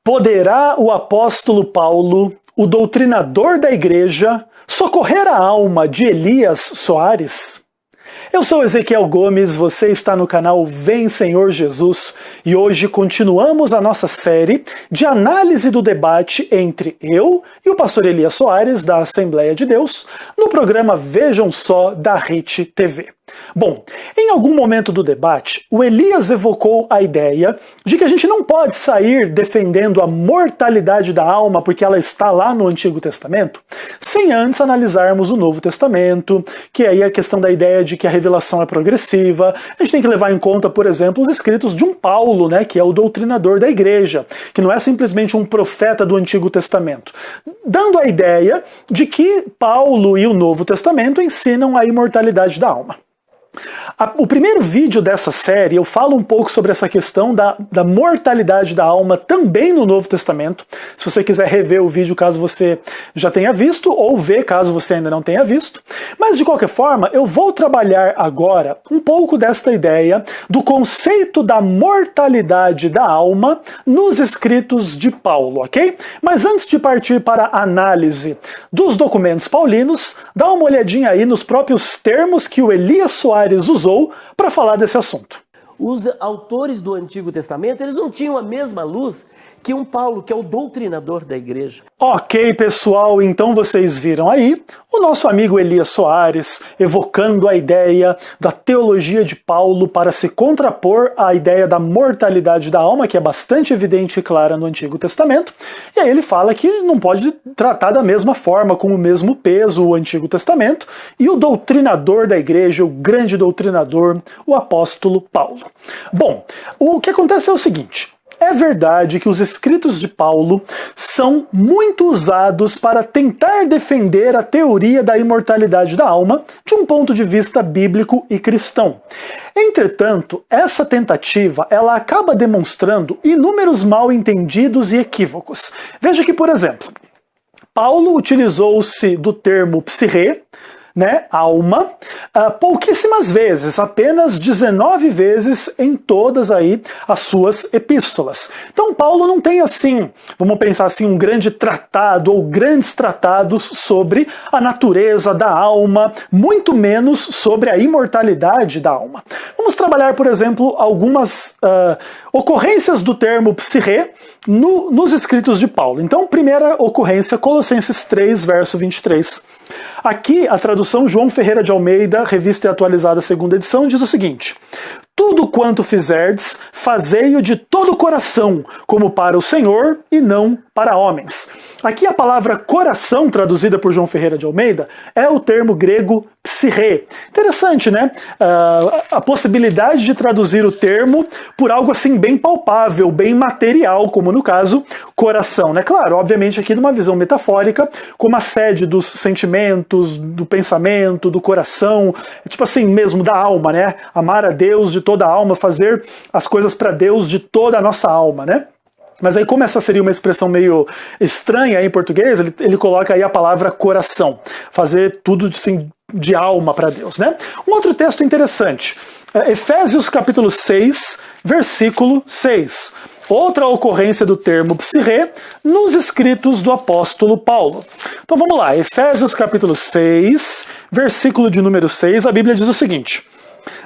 Poderá o apóstolo Paulo, o doutrinador da igreja, socorrer a alma de Elias Soares? Eu sou Ezequiel Gomes, você está no canal Vem Senhor Jesus e hoje continuamos a nossa série de análise do debate entre eu e o pastor Elias Soares da Assembleia de Deus no programa Vejam Só da RIT TV. Bom, em algum momento do debate, o Elias evocou a ideia de que a gente não pode sair defendendo a mortalidade da alma porque ela está lá no Antigo Testamento, sem antes analisarmos o Novo Testamento, que aí é a questão da ideia de que a revelação é progressiva. A gente tem que levar em conta, por exemplo, os escritos de um Paulo, que é o doutrinador da igreja, que não é simplesmente um profeta do Antigo Testamento, dando a ideia de que Paulo e o Novo Testamento ensinam a imortalidade da alma. O primeiro vídeo dessa série eu falo um pouco sobre essa questão da mortalidade da alma também no Novo Testamento. Se você quiser rever o vídeo caso você já tenha visto, ou ver caso você ainda não tenha visto. Mas de qualquer forma, eu vou trabalhar agora um pouco desta ideia do conceito da mortalidade da alma nos escritos de Paulo, ok? Mas antes de partir para a análise dos documentos paulinos, dá uma olhadinha aí nos próprios termos que o Elias Soares usou para falar desse assunto. Os autores do Antigo Testamento, eles não tinham a mesma luz que um Paulo, que é o doutrinador da igreja. Ok, pessoal, então vocês viram aí o nosso amigo Elias Soares evocando a ideia da teologia de Paulo para se contrapor à ideia da mortalidade da alma, que é bastante evidente e clara no Antigo Testamento, e aí ele fala que não pode tratar da mesma forma, com o mesmo peso, o Antigo Testamento, e o doutrinador da igreja, o grande doutrinador, o apóstolo Paulo. Bom, o que acontece é o seguinte: é verdade que os escritos de Paulo são muito usados para tentar defender a teoria da imortalidade da alma de um ponto de vista bíblico e cristão. Entretanto, essa tentativa ela acaba demonstrando inúmeros mal-entendidos e equívocos. Veja que, por exemplo, Paulo utilizou-se do termo psirrê, alma, pouquíssimas vezes, apenas 19 vezes em todas aí as suas epístolas. Então Paulo não tem assim, vamos pensar assim, um grande tratado ou grandes tratados sobre a natureza da alma, muito menos sobre a imortalidade da alma. Vamos trabalhar, por exemplo, algumas ocorrências do termo psirrê nos escritos de Paulo. Então, primeira ocorrência, Colossenses 3, verso 23. Aqui, a tradução João Ferreira de Almeida, revista e atualizada, segunda edição, diz o seguinte: tudo quanto fizerdes, fazei-o de todo o coração, como para o Senhor e não para homens. Aqui a palavra coração, traduzida por João Ferreira de Almeida, é o termo grego psirrê. Interessante, né? A possibilidade de traduzir o termo por algo assim bem palpável, bem material, como no caso, coração, né? Claro, obviamente aqui numa visão metafórica, como a sede dos sentimentos, do pensamento, do coração, tipo assim mesmo da alma, né? Amar a Deus de toda a alma, fazer as coisas para Deus de toda a nossa alma, né? Mas aí, como essa seria uma expressão meio estranha em português, ele coloca aí a palavra coração. Fazer tudo assim, de alma para Deus, né? Um outro texto interessante. Efésios capítulo 6, versículo 6. Outra ocorrência do termo psirrê nos escritos do apóstolo Paulo. Então vamos lá. Efésios capítulo 6, versículo de número 6, a Bíblia diz o seguinte: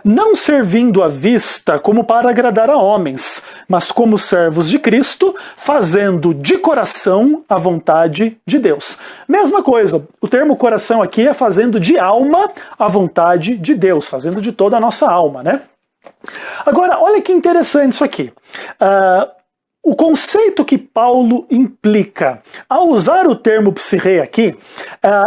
não servindo à vista como para agradar a homens, mas como servos de Cristo, fazendo de coração a vontade de Deus. Mesma coisa, o termo coração aqui é fazendo de alma a vontade de Deus, fazendo de toda a nossa alma, né? Agora, olha que interessante isso aqui. O conceito que Paulo implica ao usar o termo psirrê aqui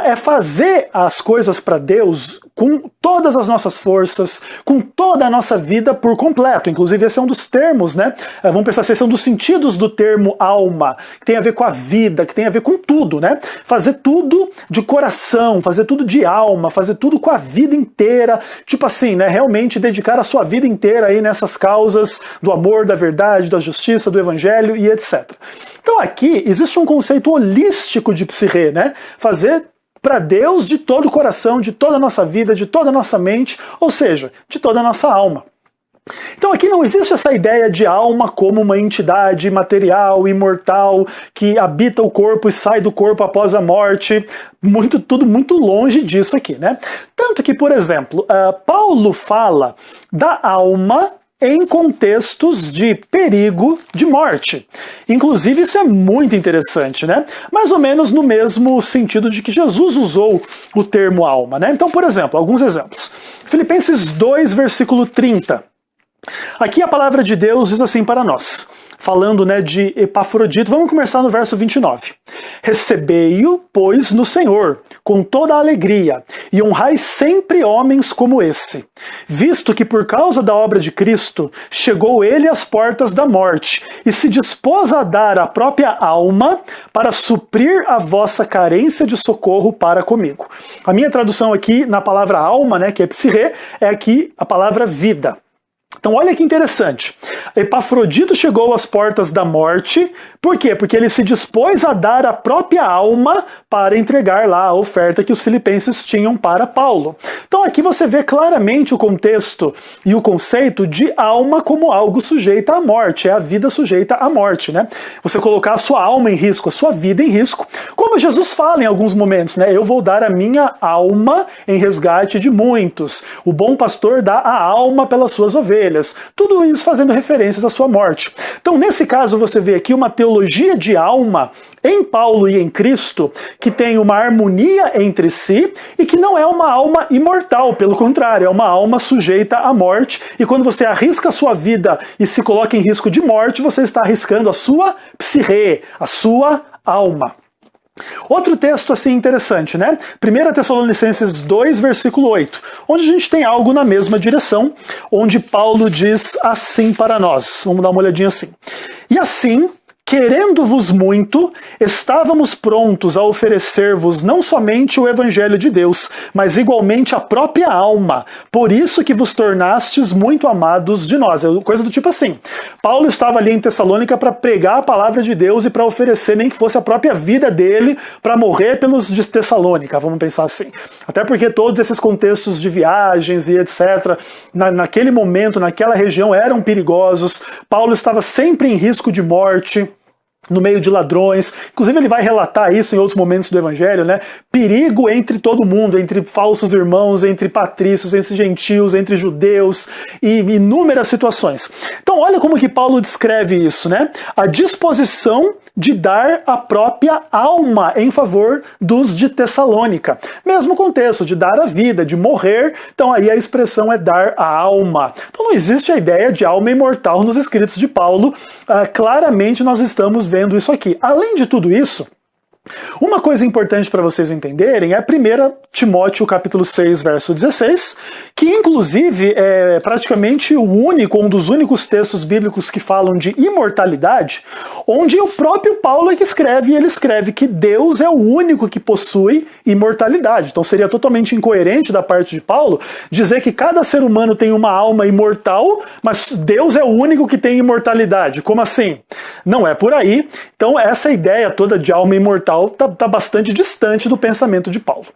é fazer as coisas para Deus com todas as nossas forças, com toda a nossa vida por completo. Inclusive esse é um dos termos, né? Vamos pensar se esse é um dos sentidos do termo alma, que tem a ver com a vida, que tem a ver com tudo, né? Fazer tudo de coração, fazer tudo de alma, fazer tudo com a vida inteira, tipo assim, né? Realmente dedicar a sua vida inteira aí nessas causas do amor, da verdade, da justiça, do evangelho e etc. Então aqui existe um conceito holístico de psirrê, né? Fazer para Deus de todo o coração, de toda a nossa vida, de toda a nossa mente, ou seja, de toda a nossa alma. Então aqui não existe essa ideia de alma como uma entidade material, imortal, que habita o corpo e sai do corpo após a morte. Tudo muito longe disso aqui, né? Tanto que, por exemplo, Paulo fala da alma em contextos de perigo de morte. Inclusive, isso é muito interessante, né? Mais ou menos no mesmo sentido de que Jesus usou o termo alma, né? Então, por exemplo, alguns exemplos. Filipenses 2, versículo 30. Aqui a palavra de Deus diz assim para nós, falando, né, de Epafrodito. Vamos começar no verso 29. Recebei-o, pois, no Senhor, com toda a alegria, e honrai sempre homens como esse, visto que por causa da obra de Cristo, chegou ele às portas da morte, e se dispôs a dar a própria alma para suprir a vossa carência de socorro para comigo. A minha tradução aqui, na palavra alma, né, que é psirrê, é aqui a palavra vida. Então olha que interessante, Epafrodito chegou às portas da morte, por quê? Porque ele se dispôs a dar a própria alma para entregar lá a oferta que os filipenses tinham para Paulo. Então aqui você vê claramente o contexto e o conceito de alma como algo sujeito à morte, é a vida sujeita à morte, né? Você colocar a sua alma em risco, a sua vida em risco, como Jesus fala em alguns momentos, né? Eu vou dar a minha alma em resgate de muitos, o bom pastor dá a alma pelas suas ovelhas. Tudo isso fazendo referências à sua morte. Então, nesse caso, você vê aqui uma teologia de alma em Paulo e em Cristo, que tem uma harmonia entre si e que não é uma alma imortal, pelo contrário, é uma alma sujeita à morte. E quando você arrisca a sua vida e se coloca em risco de morte, você está arriscando a sua psirrê, a sua alma. Outro texto assim interessante, né? 1 Tessalonicenses 2, versículo 8, onde a gente tem algo na mesma direção, onde Paulo diz assim para nós. Vamos dar uma olhadinha assim. E assim, querendo-vos muito, estávamos prontos a oferecer-vos não somente o Evangelho de Deus, mas igualmente a própria alma. Por isso que vos tornastes muito amados de nós. É coisa do tipo assim. Paulo estava ali em Tessalônica para pregar a palavra de Deus e para oferecer nem que fosse a própria vida dele para morrer pelos de Tessalônica, vamos pensar assim. Até porque todos esses contextos de viagens e etc., naquele momento, naquela região, eram perigosos. Paulo estava sempre em risco de morte, no meio de ladrões. Inclusive ele vai relatar isso em outros momentos do Evangelho, né? Perigo entre todo mundo, entre falsos irmãos, entre patrícios, entre gentios, entre judeus, e inúmeras situações. Então olha como que Paulo descreve isso, né? A disposição de dar a própria alma em favor dos de Tessalônica. Mesmo contexto, de dar a vida, de morrer, então aí a expressão é dar a alma. Então não existe a ideia de alma imortal nos escritos de Paulo, claramente nós estamos vendo isso aqui. Além de tudo isso, uma coisa importante para vocês entenderem é 1 Timóteo capítulo 6, verso 16, que inclusive é praticamente um dos únicos textos bíblicos que falam de imortalidade, onde o próprio Paulo é que escreve, e ele escreve que Deus é o único que possui imortalidade. Então seria totalmente incoerente da parte de Paulo dizer que cada ser humano tem uma alma imortal, mas Deus é o único que tem imortalidade. Como assim? Não é por aí. Então essa ideia toda de alma imortal está bastante distante do pensamento de Paulo.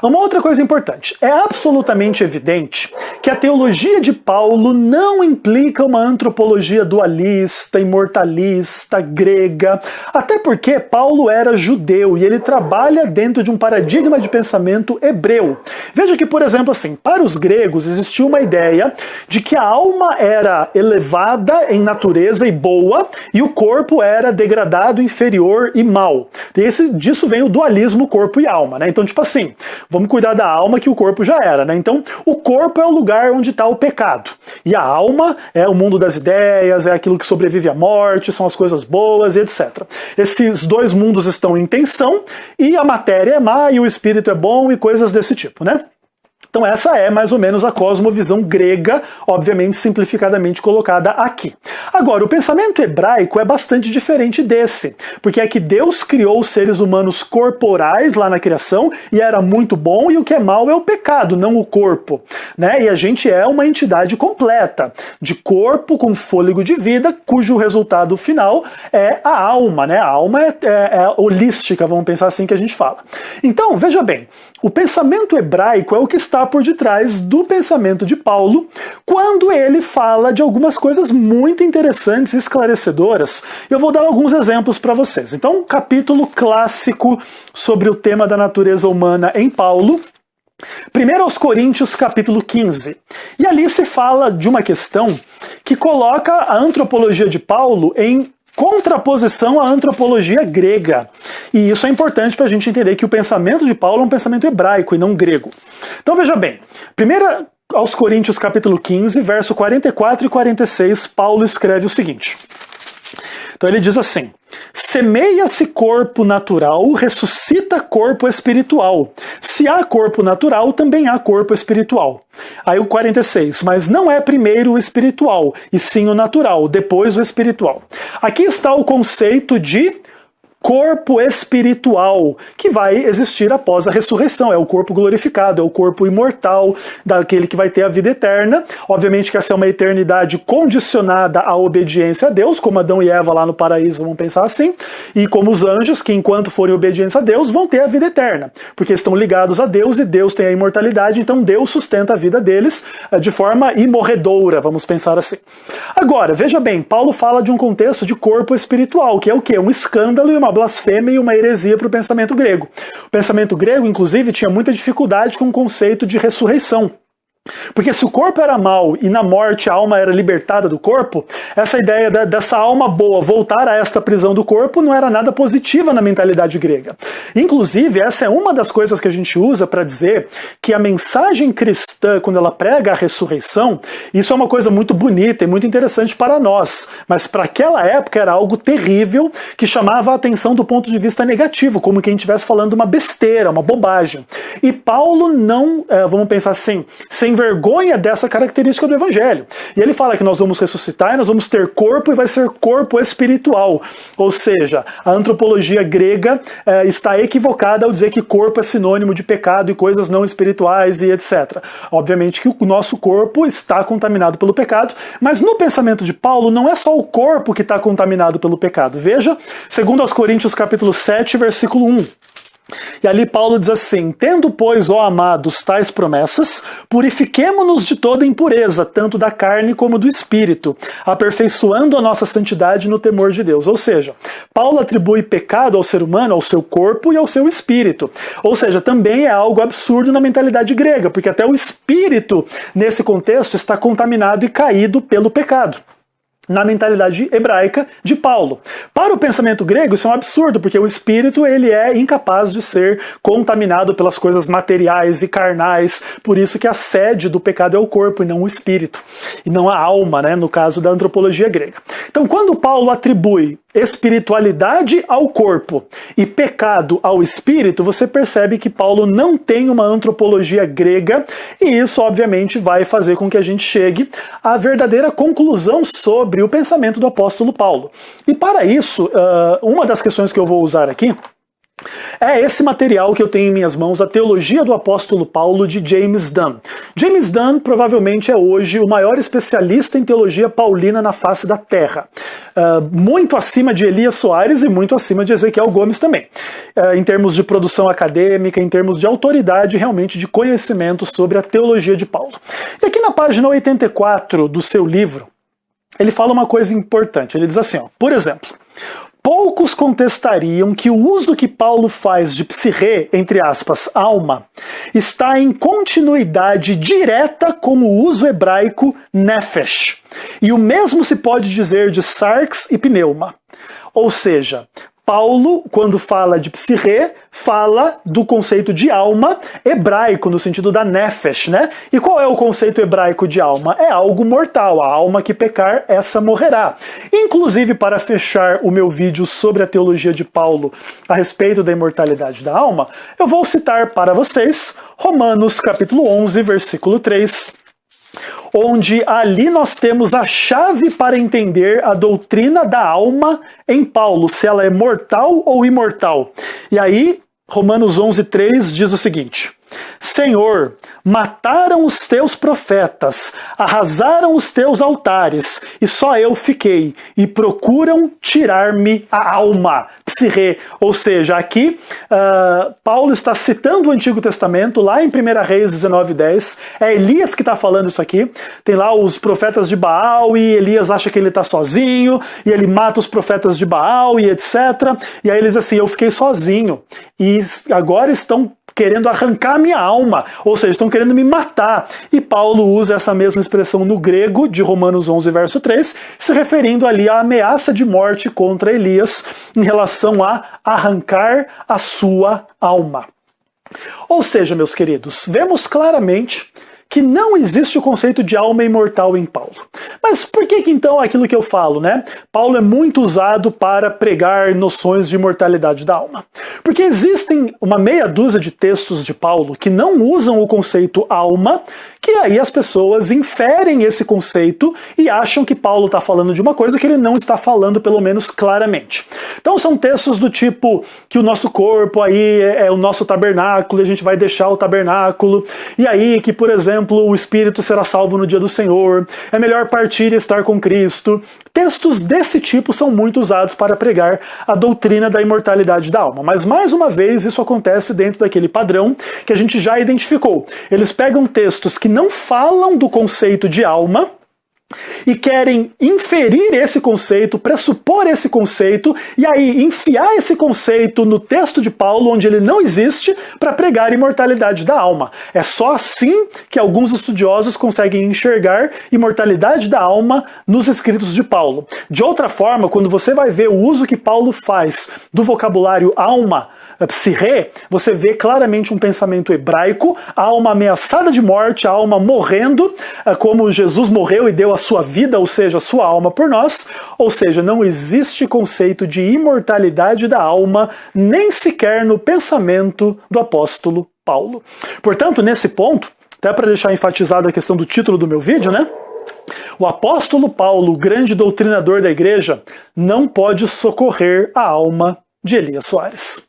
Uma outra coisa importante, é absolutamente evidente que a teologia de Paulo não implica uma antropologia dualista, imortalista, grega, até porque Paulo era judeu e ele trabalha dentro de um paradigma de pensamento hebreu. Veja que, por exemplo, assim, para os gregos existia uma ideia de que a alma era elevada em natureza e boa e o corpo era degradado, inferior e mau. E disso vem o dualismo corpo e alma, né? Então, tipo assim, vamos cuidar da alma que o corpo já era, né? Então, o corpo é o lugar onde está o pecado. E a alma é o mundo das ideias, é aquilo que sobrevive à morte, são as coisas boas e etc. Esses dois mundos estão em tensão e a matéria é má e o espírito é bom e coisas desse tipo, né? Então essa é mais ou menos a cosmovisão grega, obviamente simplificadamente colocada aqui. Agora, o pensamento hebraico é bastante diferente desse, porque é que Deus criou os seres humanos corporais lá na criação e era muito bom, e o que é mal é o pecado, não o corpo, né? E a gente é uma entidade completa, de corpo com fôlego de vida, cujo resultado final é a alma, né? A alma é holística, vamos pensar assim que a gente fala. Então, veja bem, o pensamento hebraico é o que está por detrás do pensamento de Paulo quando ele fala de algumas coisas muito interessantes e esclarecedoras. Eu vou dar alguns exemplos para vocês. Então, capítulo clássico sobre o tema da natureza humana em Paulo, 1 aos Coríntios, capítulo 15. E ali se fala de uma questão que coloca a antropologia de Paulo em contraposição à antropologia grega. E isso é importante para a gente entender que o pensamento de Paulo é um pensamento hebraico e não grego. Então veja bem, 1 aos Coríntios, capítulo 15, verso 44 e 46, Paulo escreve o seguinte. Então ele diz assim: semeia-se corpo natural, ressuscita corpo espiritual. Se há corpo natural, também há corpo espiritual. Aí o 46, mas não é primeiro o espiritual, e sim o natural, depois o espiritual. Aqui está o conceito de corpo espiritual, que vai existir após a ressurreição. É o corpo glorificado, é o corpo imortal, daquele que vai ter a vida eterna. Obviamente que essa é uma eternidade condicionada à obediência a Deus, como Adão e Eva lá no paraíso, vamos pensar assim, e como os anjos, que enquanto forem obedientes a Deus, vão ter a vida eterna, porque estão ligados a Deus e Deus tem a imortalidade, então Deus sustenta a vida deles de forma imorredoura, vamos pensar assim. Agora, veja bem, Paulo fala de um contexto de corpo espiritual, que é o quê? Um escândalo e uma blasfêmia e uma heresia para o pensamento grego. O pensamento grego, inclusive, tinha muita dificuldade com o conceito de ressurreição. Porque se o corpo era mau e na morte a alma era libertada do corpo, essa ideia dessa alma boa voltar a esta prisão do corpo não era nada positiva na mentalidade grega. Inclusive, essa é uma das coisas que a gente usa para dizer que a mensagem cristã, quando ela prega a ressurreição, isso é uma coisa muito bonita e muito interessante para nós, mas para aquela época era algo terrível que chamava a atenção do ponto de vista negativo, como quem estivesse falando uma besteira, uma bobagem. E Paulo não, vamos pensar assim, sem vergonha dessa característica do Evangelho. E ele fala que nós vamos ressuscitar e nós vamos ter corpo e vai ser corpo espiritual. Ou seja, a antropologia grega está equivocada ao dizer que corpo é sinônimo de pecado e coisas não espirituais e etc. Obviamente que o nosso corpo está contaminado pelo pecado, mas no pensamento de Paulo não é só o corpo que está contaminado pelo pecado. Veja, 2 aos Coríntios capítulo 7, versículo 1. E ali Paulo diz assim: tendo, pois, ó amados, tais promessas, purifiquemo-nos de toda impureza, tanto da carne como do espírito, aperfeiçoando a nossa santidade no temor de Deus. Ou seja, Paulo atribui pecado ao ser humano, ao seu corpo e ao seu espírito. Ou seja, também é algo absurdo na mentalidade grega, porque até o espírito, nesse contexto, está contaminado e caído pelo pecado. Na mentalidade hebraica de Paulo. Para o pensamento grego, isso é um absurdo, porque o espírito ele é incapaz de ser contaminado pelas coisas materiais e carnais, por isso que a sede do pecado é o corpo e não o espírito, e não a alma, né, no caso da antropologia grega. Então, quando Paulo atribui espiritualidade ao corpo e pecado ao espírito, você percebe que Paulo não tem uma antropologia grega, e isso obviamente vai fazer com que a gente chegue à verdadeira conclusão sobre o pensamento do apóstolo Paulo. E para isso, uma das questões que eu vou usar aqui é esse material que eu tenho em minhas mãos, a Teologia do Apóstolo Paulo, de James Dunn. James Dunn provavelmente é hoje o maior especialista em teologia paulina na face da Terra. Muito acima de Elias Soares e muito acima de Ezequiel Gomes também. Em termos de produção acadêmica, em termos de autoridade realmente de conhecimento sobre a teologia de Paulo. E aqui na página 84 do seu livro, ele fala uma coisa importante. Ele diz assim, ó, por exemplo: poucos contestariam que o uso que Paulo faz de psirrê, entre aspas, alma, está em continuidade direta com o uso hebraico nefesh. E o mesmo se pode dizer de sarx e pneuma. Ou seja, Paulo, quando fala de psirrê, fala do conceito de alma hebraico, no sentido da nefesh, né? E qual é o conceito hebraico de alma? É algo mortal, a alma que pecar, essa morrerá. Inclusive, para fechar o meu vídeo sobre a teologia de Paulo a respeito da imortalidade da alma, eu vou citar para vocês Romanos capítulo 11, versículo 3, onde ali nós temos a chave para entender a doutrina da alma em Paulo, se ela é mortal ou imortal. E aí, Romanos 11:3 diz o seguinte: Senhor, mataram os teus profetas, arrasaram os teus altares, e só eu fiquei, e procuram tirar-me a alma. psirê, ou seja, aqui Paulo está citando o Antigo Testamento, lá em 1 Reis 19:10, é Elias que está falando isso aqui, tem lá os profetas de Baal e Elias acha que ele está sozinho, e ele mata os profetas de Baal e etc. E aí ele diz assim, eu fiquei sozinho, e agora estão querendo arrancar minha alma, ou seja, estão querendo me matar. E Paulo usa essa mesma expressão no grego de Romanos 11, verso 3, se referindo ali à ameaça de morte contra Elias em relação a arrancar a sua alma. Ou seja, meus queridos, vemos claramente que não existe o conceito de alma imortal em Paulo. Mas por que então aquilo que eu falo, né? Paulo é muito usado para pregar noções de imortalidade da alma. Porque existem uma meia dúzia de textos de Paulo que não usam o conceito alma, que aí as pessoas inferem esse conceito e acham que Paulo está falando de uma coisa que ele não está falando, pelo menos claramente. Então são textos do tipo que o nosso corpo aí é o nosso tabernáculo, e a gente vai deixar o tabernáculo, e aí que, por exemplo, o espírito será salvo no dia do Senhor, é melhor partir e estar com Cristo. Textos desse tipo são muito usados para pregar a doutrina da imortalidade da alma. Mas, mais uma vez, isso acontece dentro daquele padrão que a gente já identificou. Eles pegam textos que não falam do conceito de alma e querem inferir esse conceito, pressupor esse conceito, e aí enfiar esse conceito no texto de Paulo, onde ele não existe, para pregar a imortalidade da alma. É só assim que alguns estudiosos conseguem enxergar imortalidade da alma nos escritos de Paulo. De outra forma, quando você vai ver o uso que Paulo faz do vocabulário alma, psirê, você vê claramente um pensamento hebraico, a alma ameaçada de morte, a alma morrendo, como Jesus morreu e deu a sua vida, ou seja, a sua alma por nós, ou seja, não existe conceito de imortalidade da alma, nem sequer no pensamento do apóstolo Paulo. Portanto, nesse ponto, até para deixar enfatizada a questão do título do meu vídeo, né? O apóstolo Paulo, o grande doutrinador da igreja, não pode socorrer a alma de Elias Soares.